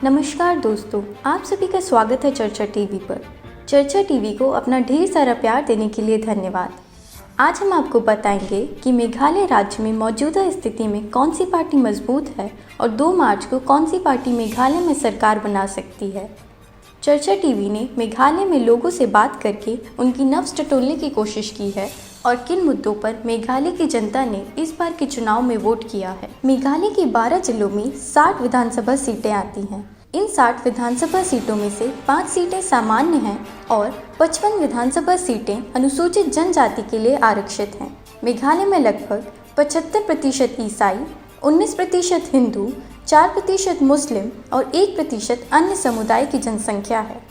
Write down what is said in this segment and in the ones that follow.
नमस्कार दोस्तों, आप सभी का स्वागत है चर्चा टीवी पर। चर्चा टीवी को अपना ढेर सारा प्यार देने के लिए धन्यवाद। आज हम आपको बताएंगे कि मेघालय राज्य में मौजूदा स्थिति में कौन सी पार्टी मजबूत है और 2 मार्च को कौन सी पार्टी मेघालय में सरकार बना सकती है। चर्चा टीवी ने मेघालय में लोगों से बात करके उनकी नब्ज टटोलने की कोशिश की है और किन मुद्दों पर मेघालय की जनता ने इस बार के चुनाव में वोट किया है। मेघालय के 12 जिलों में 60 विधानसभा सीटें आती हैं। इन 60 विधानसभा सीटों में से 5 सीटें सामान्य हैं और 55 विधानसभा सीटें अनुसूचित जनजाति के लिए आरक्षित हैं। मेघालय में लगभग 75% ईसाई, 19% हिंदू, 4% मुस्लिम और 1% अन्य समुदाय की जनसंख्या है।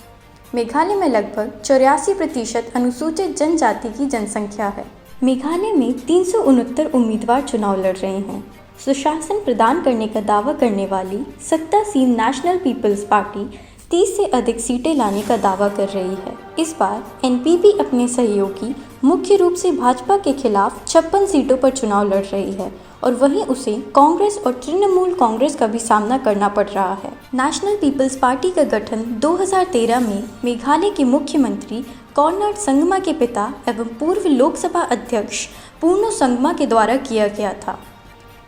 मेघालय में लगभग 84% अनुसूचित जनजाति की जनसंख्या है। मेघालय में 369 उम्मीदवार चुनाव लड़ रहे हैं। सुशासन प्रदान करने का दावा करने वाली सत्तासीन नेशनल पीपल्स पार्टी 30 से अधिक सीटें लाने का दावा कर रही है। इस बार एनपीपी अपने सहयोगी मुख्य रूप से भाजपा के खिलाफ 56 सीटों पर चुनाव लड़ रही है और वहीं उसे कांग्रेस और तृणमूल कांग्रेस का भी सामना करना पड़ रहा है। नेशनल पीपल्स पार्टी का गठन 2013 में मेघालय के मुख्यमंत्री कॉनराड संगमा के पिता एवं पूर्व लोकसभा अध्यक्ष पूर्णो संगमा के द्वारा किया गया था।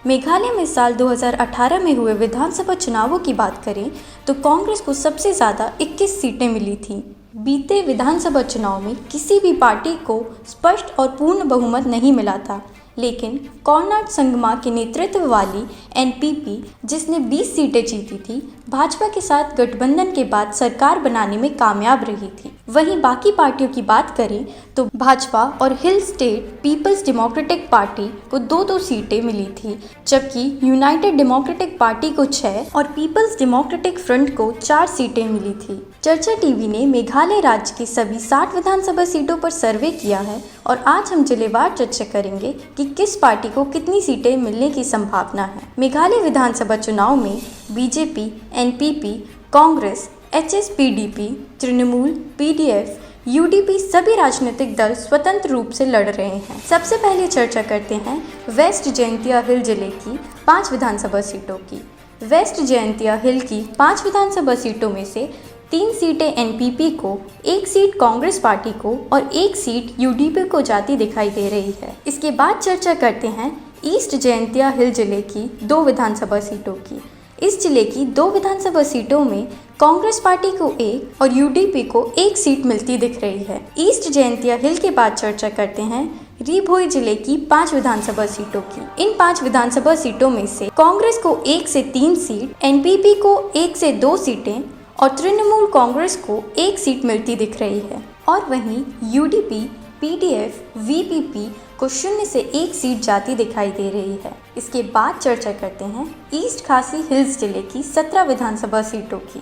मेघालय में साल 2018 में हुए विधानसभा चुनावों की बात करें तो कांग्रेस को सबसे ज़्यादा 21 सीटें मिली थीं। बीते विधानसभा चुनाव में किसी भी पार्टी को स्पष्ट और पूर्ण बहुमत नहीं मिला था, लेकिन कॉनराड संगमा के नेतृत्व वाली एनपीपी, जिसने 20 सीटें जीती थी, भाजपा के साथ गठबंधन के बाद सरकार बनाने में कामयाब रही थी। वहीं बाकी पार्टियों की बात करें तो भाजपा और Hill State People's Democratic Party को 2-2 सीटें मिली थी, जबकि यूनाइटेड डेमोक्रेटिक पार्टी को 6 और पीपल्स डेमोक्रेटिक फ्रंट को 4 सीटें मिली थी। चर्चा टीवी ने मेघालय राज्य की सभी 60 विधानसभा सीटों पर सर्वे किया है और आज हम जिलेवार चर्चा करेंगे कि किस पार्टी को कितनी सीटें मिलने की संभावना है। मेघालय विधानसभा चुनाव में BJP, NPP, Congress, HSPDP, Trinamool, PDF, UDP सभी राजनीतिक दल स्वतंत्र रूप से लड़ रहे हैं। सबसे पहले चर्चा करते हैं वेस्ट जयंतिया हिल जिले की 5 विधानसभा सीटों की। वेस्ट जयंतिया हिल की 5 विधानसभा सीटों में से 3 सीटें एनपीपी को, 1 सीट कांग्रेस पार्टी को और 1 सीट यूडीपी को जाती दिखाई दे रही है। इसके बाद चर्चा करते हैं ईस्ट जयंतिया हिल जिले की 2 विधानसभा सीटों की। इस जिले की 2 विधानसभा सीटों में कांग्रेस पार्टी को 1 और यूडीपी को 1 सीट मिलती दिख रही है। ईस्ट जयंतिया हिल के बाद चर्चा करते हैं री भोई जिले की 5 विधानसभा सीटों की। इन 5 विधानसभा सीटों में से कांग्रेस को 1 से 3 सीट, एनपीपी को 1 से 2 सीटें और तृणमूल कांग्रेस को 1 सीट मिलती दिख रही है और वहीं यूडीपी, पीडीएफ, वीपीपी को 0 से 1 सीट जाती दिखाई दे रही है। इसके बाद चर्चा करते हैं ईस्ट खासी हिल्स जिले की 17 विधानसभा सीटों की।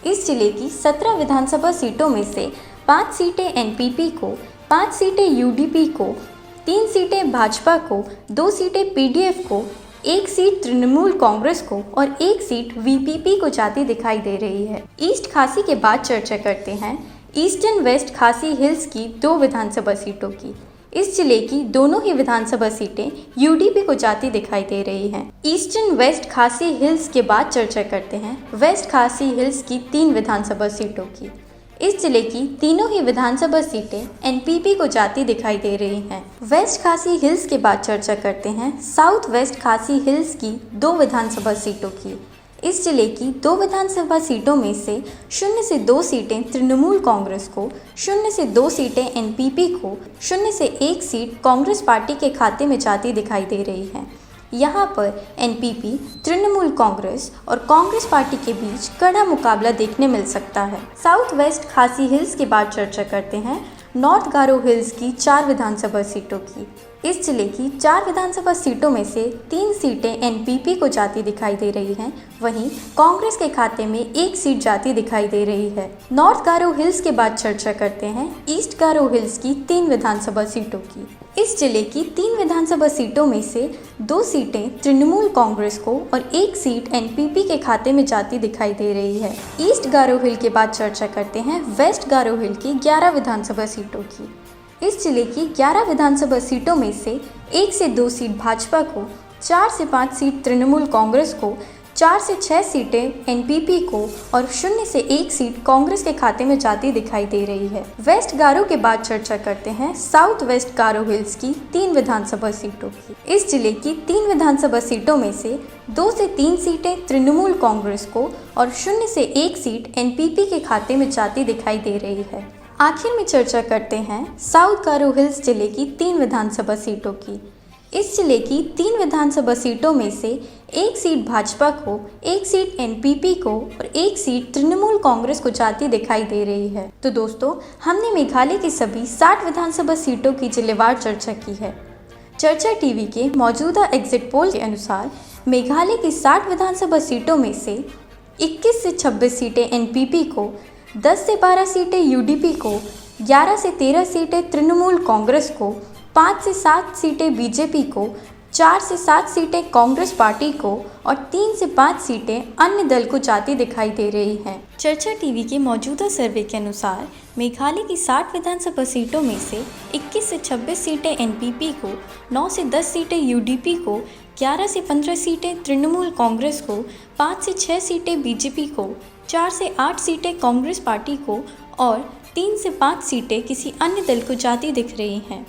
इस जिले की 17 विधानसभा सीटों में से 5 सीटें एनपीपी को, 5 सीटें यूडीपी को, 3 सीटें भाजपा को, 2 सीटें पीडीएफ को, 1 सीट तृणमूल कांग्रेस को और 1 सीट वीपीपी को जाती दिखाई दे रही है। ईस्ट खासी के बाद चर्चा करते हैं ईस्टर्न वेस्ट खासी हिल्स की 2 विधानसभा सीटों की। इस जिले की दोनों ही विधानसभा सीटें यूडीपी को जाती दिखाई दे रही हैं। ईस्टर्न वेस्ट खासी हिल्स के बाद चर्चा करते हैं वेस्ट खासी हिल्स की 3 विधानसभा सीटों की। इस जिले की तीनों ही विधानसभा सीटें एनपीपी को जाती दिखाई दे रही हैं। वेस्ट खासी हिल्स के बाद चर्चा करते हैं साउथ वेस्ट खासी हिल्स की 2 विधानसभा सीटों की। इस जिले की 2 विधानसभा सीटों में से 0 से 2 सीटें तृणमूल कांग्रेस को, 0 से 2 सीटें एनपीपी को, 0 से 1 सीट कांग्रेस पार्टी के खाते में जाती दिखाई दे रही है। यहाँ पर एनपीपी, तृणमूल कांग्रेस और कांग्रेस पार्टी के बीच कड़ा मुकाबला देखने मिल सकता है। साउथ वेस्ट खासी हिल्स के बाद चर्चा करते हैं नॉर्थ गारो हिल्स की 4 विधानसभा सीटों की। इस जिले की 4 विधानसभा सीटों में से 3 सीटें एनपीपी को जाती दिखाई दे रही हैं, वहीं कांग्रेस के खाते में 1 सीट जाती दिखाई दे रही है। नॉर्थ गारो हिल्स के बाद चर्चा करते हैं ईस्ट गारो हिल्स की 3 विधानसभा सीटों की। इस जिले की 3 विधानसभा सीटों में से 2 सीटें तृणमूल कांग्रेस को और 1 सीट एनपीपी के खाते में जाती दिखाई दे रही है। ईस्ट गारो हिल के बाद चर्चा करते हैं वेस्ट गारो हिल की 11 विधानसभा सीटों की। इस जिले की 11 विधानसभा सीटों में से 1 से 2 सीट भाजपा को, 4 से 5 सीट तृणमूल कांग्रेस को, 4 से 6 सीटें एनपीपी को और 0 से 1 सीट कांग्रेस के खाते में जाती दिखाई दे रही है। वेस्ट गारो के बाद चर्चा करते हैं साउथ वेस्ट गारो हिल्स की 3 विधानसभा सीटों की। इस जिले की 3 विधानसभा सीटों में से 2 से 3 सीटें तृणमूल कांग्रेस को और 0 से 1 सीट एनपीपी के खाते में जाती दिखाई दे रही है। आखिर में चर्चा करते हैं साउथ गारो हिल्स जिले की 3 विधानसभा सीटों की। इस जिले की 3 विधानसभा सीटों में से 1 सीट भाजपा को, 1 सीट एनपीपी को और 1 सीट तृणमूल कांग्रेस को जाती दिखाई दे रही है। तो दोस्तों, हमने मेघालय की सभी 60 विधानसभा सीटों की जिलेवार चर्चा की है। चर्चा टीवी के मौजूदा एग्जिट पोल के अनुसार मेघालय की 60 विधानसभा सीटों में से 21 से 26 सीटें एनपीपी को, 10 से 12 सीटें यूडीपी को, 11 से 13 सीटें तृणमूल कांग्रेस को, 5 से 7 सीटें बीजेपी को, 4 से 7 सीटें कांग्रेस पार्टी को और 3 से 5 सीटें अन्य दल को जाती दिखाई दे रही हैं। चर्चा टीवी के मौजूदा सर्वे के अनुसार मेघालय की 60 विधानसभा सीटों में से 21 से 26 सीटें एनपीपी को, 9 से 10 सीटें यूडीपी को, 11 से 15 सीटें तृणमूल कांग्रेस को, 5 से 6 सीटें बीजेपी को, 4 से 8 सीटें कांग्रेस पार्टी को और 3 से 5 सीटें किसी अन्य दल को जाती दिख रही हैं।